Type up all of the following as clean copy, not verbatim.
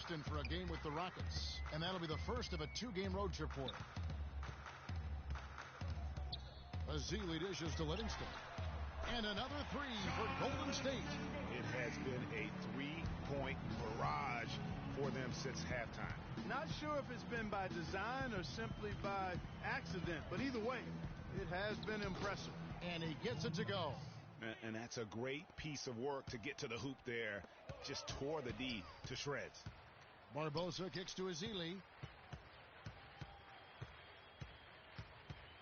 Houston for a game with the Rockets, and that'll be the first of a 2-game road trip for him. Ezeli dishes to Livingston. And another three for Golden State. It has been a 3-point barrage for them since halftime. Not sure if it's been by design or simply by accident, but either way, it has been impressive. And he gets it to go. And that's a great piece of work to get to the hoop there. Just tore the D to shreds. Barbosa kicks to Ezeli.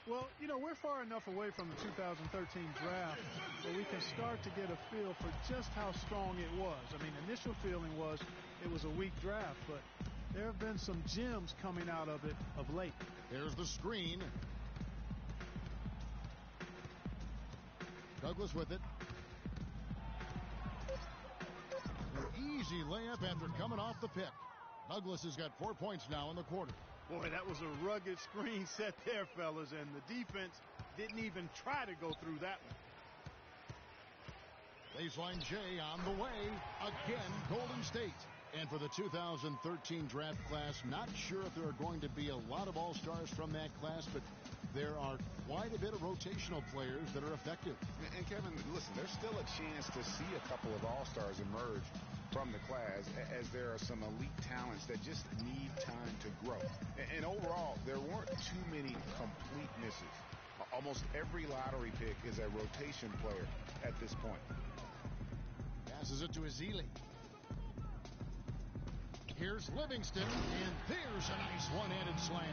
Well, you know, we're far enough away from the 2013 draft that we can start to get a feel for just how strong it was. I mean, initial feeling was it was a weak draft, but there have been some gems coming out of it of late. There's the screen. Douglas with it. An easy layup after coming off the pick. Douglas has got 4 points now in the quarter. Boy, that was a rugged screen set there, fellas, and the defense didn't even try to go through that one. Baseline J on the way. Again, Golden State. And for the 2013 draft class, not sure if there are going to be a lot of all-stars from that class, but there are quite a bit of rotational players that are effective. And Kevin, listen, there's still a chance to see a couple of all-stars emerge from the class, as there are some elite talents that just need time to grow. And overall, there weren't too many complete misses. Almost every lottery pick is a rotation player at this point. Passes it to Ezeli. Here's Livingston, and there's a nice one-handed slam.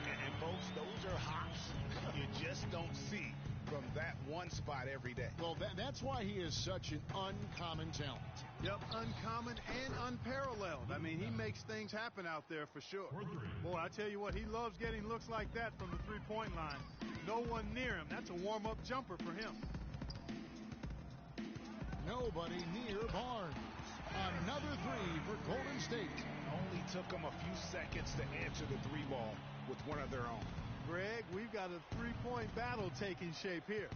And folks, those are hops you just don't see from that one spot every day. Well, that's why he is such an uncommon talent. Yep, uncommon and unparalleled. I mean, he makes things happen out there for sure. Boy, I tell you what, he loves getting looks like that from the three-point line. No one near him. That's a warm-up jumper for him. Nobody near Barnes. Another three for Golden State. Only took them a few seconds to answer the three ball with one of their own. Greg, we've got a three-point battle taking shape here.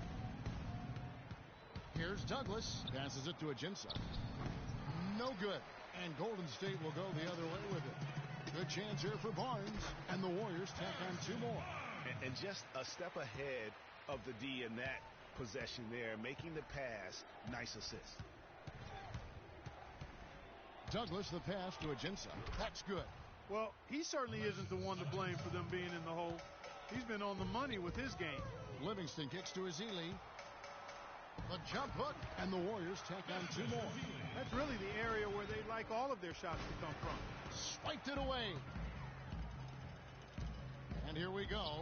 Here's Douglas. Passes it to Ajinça. No good. And Golden State will go the other way with it. Good chance here for Barnes. And the Warriors tack on two more. And just a step ahead of the D in that possession there, making the pass. Nice assist. Douglas, the pass to Ajinça. That's good. Well, he certainly isn't the one to blame for them being in the hole. He's been on the money with his game. Livingston kicks to Ezeli. The jump hook, and the Warriors tack on two more. That's really the area where they like all of their shots to come from. Swiped it away. And here we go.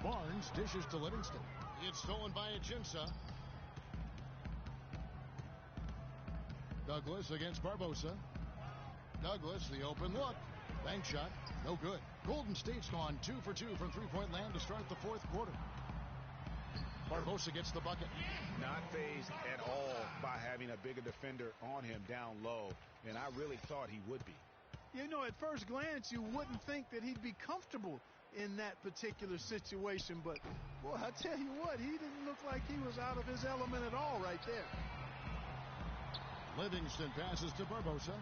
Barnes dishes to Livingston. It's stolen by Ajinça. Douglas against Barbosa. Douglas, the open look. Bank shot, no good. Golden State's gone 2 for 2 from three-point land to start the fourth quarter. Barbosa gets the bucket. Not fazed at all by having a bigger defender on him down low, and I really thought he would be. You know, at first glance, you wouldn't think that he'd be comfortable in that particular situation, but, boy, I tell you what, he didn't look like he was out of his element at all right there. Livingston passes to Barbosa.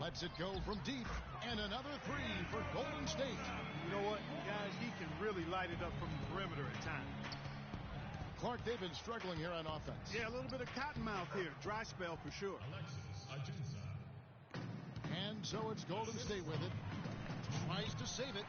Lets it go from deep, and another three for Golden State. You know what, guys, he can really light it up from the perimeter at times. Clark, they've been struggling here on offense. Yeah, a little bit of cottonmouth here. Dry spell for sure. And so it's Golden State with it. Tries to save it.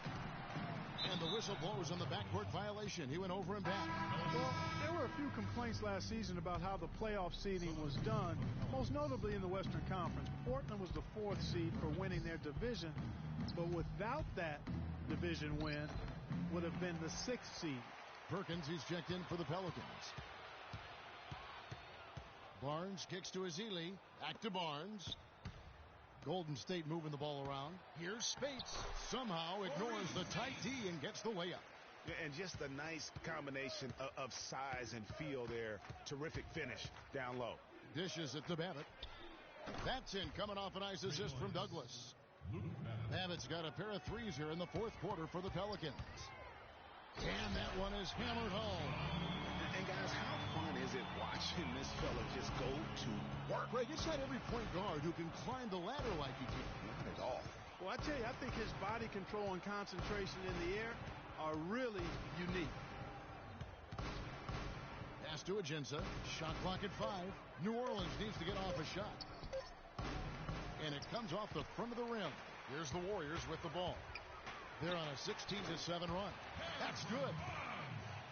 And the whistle blows on the backcourt violation. He went over and back. Well, there were a few complaints last season about how the playoff seeding was done, most notably in the Western Conference. Portland was the 4th seed for winning their division, but without that division win, would have been the 6th seed. Perkins, he's checked in for the Pelicans. Barnes kicks to Ezeli. Back to Barnes. Golden State moving the ball around. Here's Spates. Somehow ignores the tight D and gets the layup. And just a nice combination of size and feel there. Terrific finish down low. Dishes it to Babbitt. That's in, coming off a nice assist from Douglas. Babbitt's got a pair of threes here in the fourth quarter for the Pelicans. And that one is hammered home. And guys, how fun is it watching this fella just go to work? Greg, it's not every point guard who can climb the ladder like I tell you, I think his body control and concentration in the air are really unique. Pass to Aginsa. Shot clock at 5. New Orleans needs to get off a shot. And it comes off the front of the rim. Here's the Warriors with the ball. They're on a 16-7 run. That's good.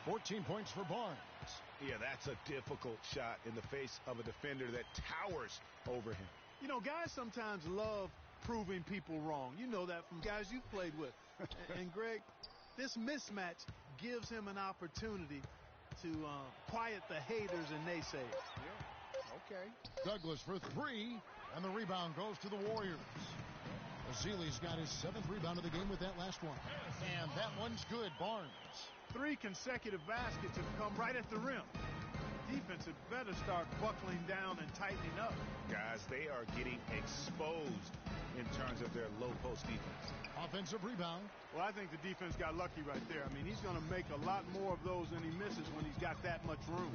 14 points for Barnes. Yeah, that's a difficult shot in the face of a defender that towers over him. You know, guys sometimes love proving people wrong. You know that from guys you've played with. And Greg, this mismatch gives him an opportunity to quiet the haters and naysayers. Yeah, okay. Douglas for 3, and the rebound goes to the Warriors. Ezeli's got his 7th rebound of the game with that last one. And that one's good. Barnes. 3 consecutive baskets have come right at the rim. Defense had better start buckling down and tightening up. Guys, they are getting exposed in terms of their low post defense. Offensive rebound. Well, I think the defense got lucky right there. I mean, he's going to make a lot more of those than he misses when he's got that much room.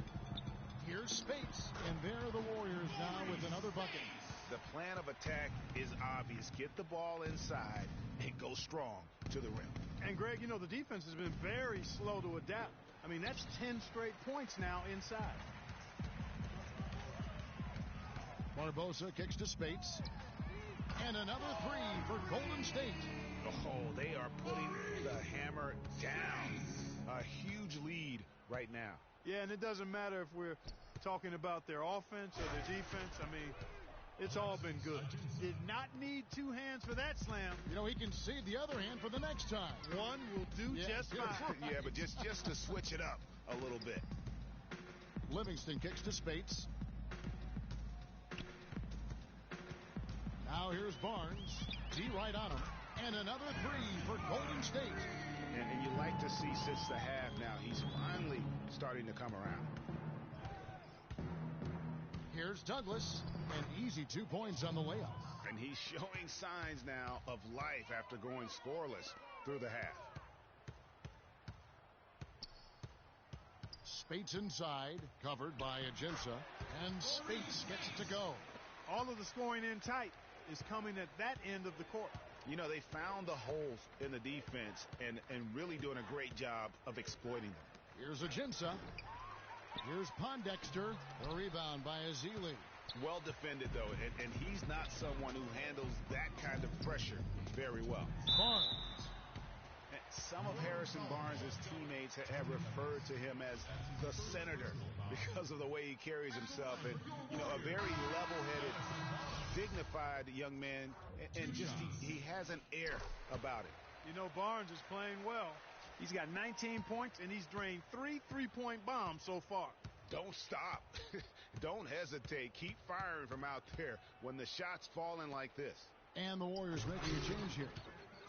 Here's space, and there are the Warriors now with another bucket. The plan of attack is obvious. Get the ball inside and go strong to the rim. And, Greg, you know, the defense has been very slow to adapt. I mean, that's 10 straight points now inside. Barbosa kicks to Spates. And another 3 for Golden State. Oh, they are putting the hammer down. A huge lead right now. Yeah, and it doesn't matter if we're talking about their offense or their defense. I mean, it's all been good. Did not need 2 hands for that slam. You know, he can save the other hand for the next time. One will do just fine. Yeah, but just to switch it up a little bit. Livingston kicks to Spates. Now here's Barnes. D right on him. And another 3 for Golden State. And you like to see since the half now, he's finally starting to come around. Here's Douglas. An easy 2 points on the layup. And he's showing signs now of life after going scoreless through the half. Spates inside, covered by Aginsa. And Spates gets it to go. All of the scoring in tight is coming at that end of the court. You know, they found the holes in the defense and really doing a great job of exploiting them. Here's Aginsa. Here's Pondexter. The rebound by Ezeli. Well defended, though, and he's not someone who handles that kind of pressure very well. Barnes. Some of Harrison Barnes' teammates have referred to him as the senator because of the way he carries himself. And, you know, a very level-headed, dignified young man, and just he has an air about it. You know, Barnes is playing well. He's got 19 points, and he's drained 3 three-point bombs so far. Don't stop. Don't hesitate. Keep firing from out there when the shot's falling like this. And the Warriors making a change here.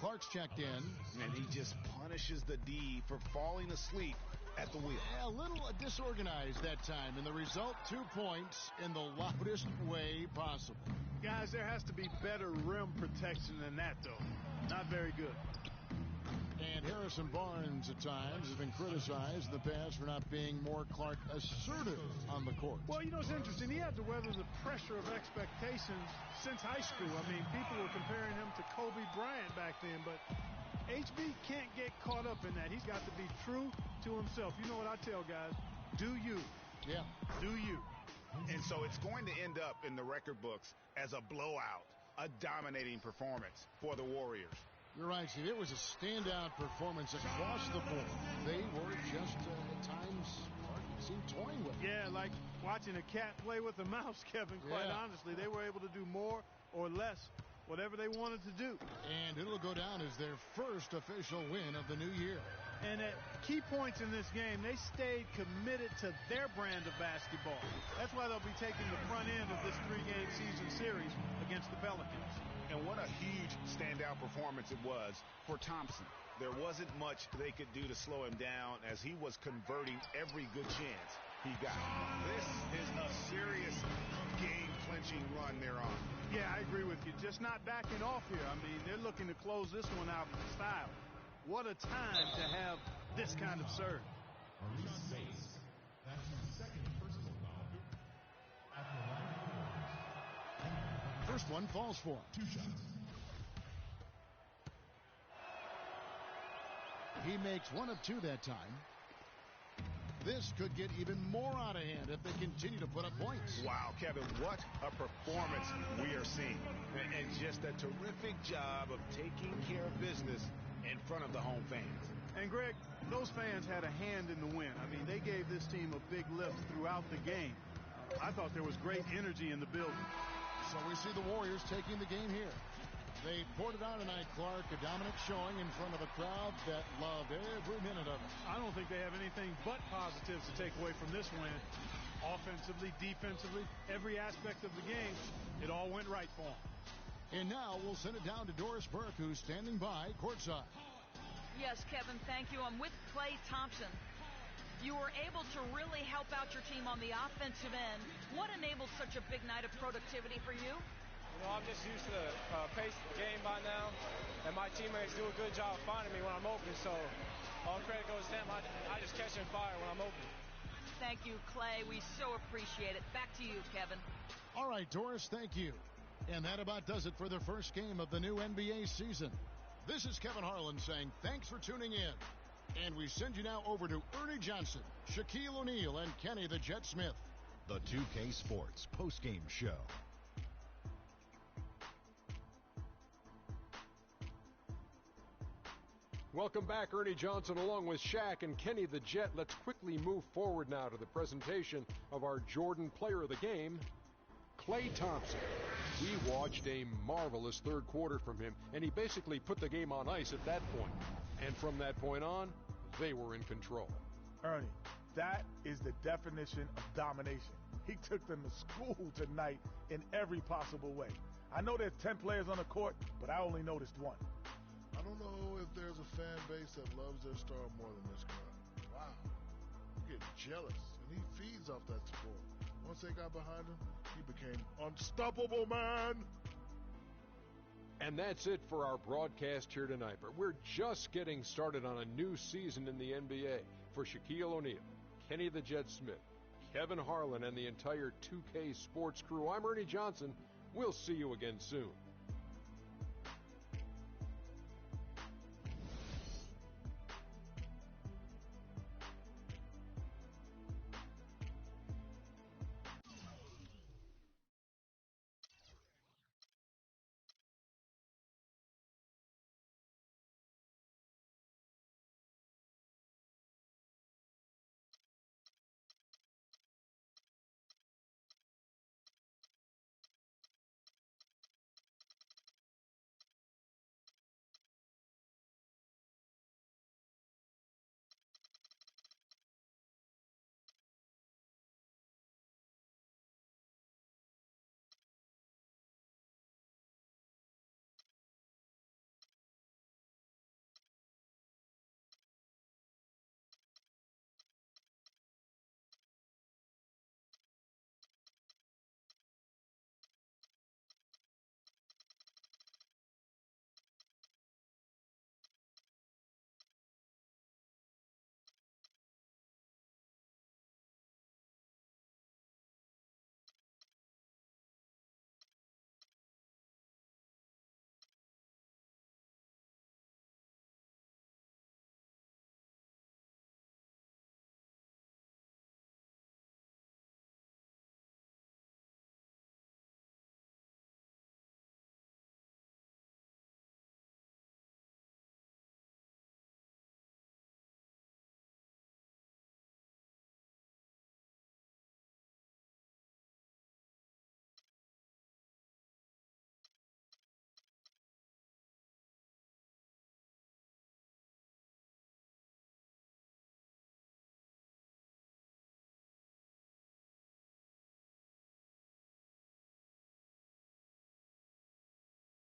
Clark's checked in. And he just punishes the D for falling asleep at the wheel. Yeah, a little disorganized that time. And the result, 2 points in the loudest way possible. Guys, there has to be better rim protection than that, though. Not very good. And Harrison Barnes at times has been criticized in the past for not being more Clark assertive on the court. Well, you know, it's interesting. He had to weather the pressure of expectations since high school. I mean, people were comparing him to Kobe Bryant back then, but HB can't get caught up in that. He's got to be true to himself. You know what I tell guys? Do you. Yeah. Do you. And so it's going to end up in the record books as a blowout, a dominating performance for the Warriors. You're right, Steve. It was a standout performance across the board. They were just, at times, seemed toying with it. Yeah, like watching a cat play with a mouse, Kevin, quite honestly. They were able to do more or less, whatever they wanted to do. And it'll go down as their first official win of the new year. And at key points in this game, they stayed committed to their brand of basketball. That's why they'll be taking the front end of this 3-game season series against the Pelicans. And what a huge standout performance it was for Thompson. There wasn't much they could do to slow him down as he was converting every good chance he got. This is a serious game-clinching run they're on. Yeah, I agree with you. Just not backing off here. I mean, they're looking to close this one out in style. What a time to have this kind of serve. First one falls for him. 2 shots. He makes one of two that time. This could get even more out of hand if they continue to put up points. Wow, Kevin, what a performance we are seeing. And just a terrific job of taking care of business in front of the home fans. And, Greg, those fans had a hand in the win. I mean, they gave this team a big lift throughout the game. I thought there was great energy in the building. So we see the Warriors taking the game here. They poured it on tonight, Clark. A dominant showing in front of a crowd that loved every minute of it. I don't think they have anything but positives to take away from this win. Offensively, defensively, every aspect of the game, it all went right for them. And now we'll send it down to Doris Burke, who's standing by courtside. Yes, Kevin, thank you. I'm with Klay Thompson. You were able to really help out your team on the offensive end. What enabled such a big night of productivity for you? You know, I'm just used to the pace of the game by now, and my teammates do a good job of finding me when I'm open, so all credit goes to them. I just catch and fire when I'm open. Thank you, Klay. We so appreciate it. Back to you, Kevin. All right, Doris, thank you. And that about does it for the first game of the new NBA season. This is Kevin Harlan saying thanks for tuning in. And we send you now over to Ernie Johnson, Shaquille O'Neal, and Kenny the Jet Smith. The 2K Sports postgame show. Welcome back, Ernie Johnson along with Shaq and Kenny the Jet. Let's quickly move forward now to the presentation of our Jordan Player of the Game, Klay Thompson. We watched a marvelous third quarter from him, and he basically put the game on ice at that point. And from that point on, they were in control. Ernie, that is the definition of domination. He took them to school tonight in every possible way. I know there's 10 players on the court, but I only noticed one. I don't know if there's a fan base that loves their star more than this crowd. Wow. You get jealous, and he feeds off that support. Once they got behind him, he became unstoppable, man. And that's it for our broadcast here tonight. But we're just getting started on a new season in the NBA. For Shaquille O'Neal, Kenny the Jet Smith, Kevin Harlan, and the entire 2K Sports crew, I'm Ernie Johnson. We'll see you again soon.